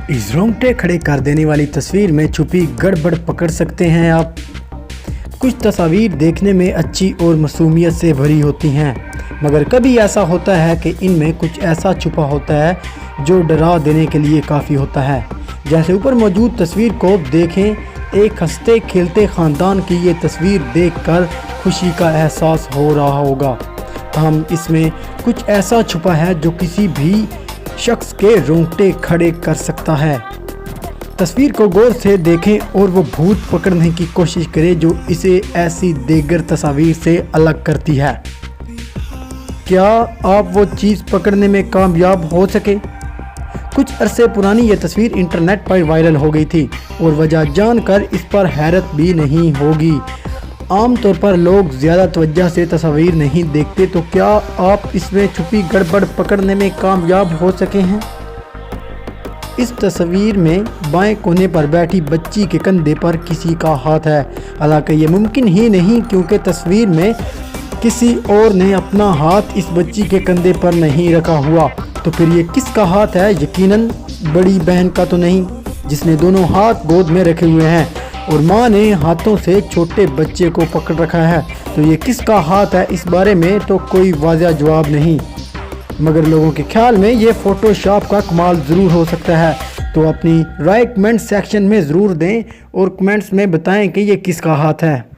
इस रोंगटे खड़े कर देने वाली तस्वीर में छुपी गड़बड़ पकड़ सकते हैं आप। कुछ तस्वीर देखने में अच्छी और मासूमियत से भरी होती हैं, मगर कभी ऐसा होता है कि इनमें कुछ ऐसा छुपा होता है जो डरा देने के लिए काफ़ी होता है। जैसे ऊपर मौजूद तस्वीर को देखें, एक हंसते खेलते ख़ानदान की ये तस्वीर देखकर खुशी का एहसास हो रहा होगा। ताहम इसमें कुछ ऐसा छुपा है जो किसी भी शख्स के रोंगटे खड़े कर सकता है। तस्वीर को गौर से देखें और वो भूत पकड़ने की कोशिश करें जो इसे ऐसी दीगर तस्वीर से अलग करती है। क्या आप वो चीज़ पकड़ने में कामयाब हो सके? कुछ अरसे पुरानी ये तस्वीर इंटरनेट पर वायरल हो गई थी और वजह जानकर इस पर हैरत भी नहीं होगी। आम तौर पर लोग ज़्यादा तवज्जो से तस्वीर नहीं देखते, तो क्या आप इसमें छुपी गड़बड़ पकड़ने में कामयाब हो सके हैं? इस तस्वीर में बाएं कोने पर बैठी बच्ची के कंधे पर किसी का हाथ है। हालांकि ये मुमकिन ही नहीं, क्योंकि तस्वीर में किसी और ने अपना हाथ इस बच्ची के कंधे पर नहीं रखा हुआ। तो फिर ये किसका हाथ है? यकीनन बड़ी बहन का तो नहीं, जिसने दोनों हाथ गोद में रखे हुए हैं और माँ ने हाथों से छोटे बच्चे को पकड़ रखा है। तो ये किसका हाथ है, इस बारे में तो कोई वाज़ह जवाब नहीं, मगर लोगों के ख्याल में ये फ़ोटोशॉप का कमाल ज़रूर हो सकता है। तो अपनी राय कमेंट सेक्शन में ज़रूर दें और कमेंट्स में बताएं कि ये किसका हाथ है।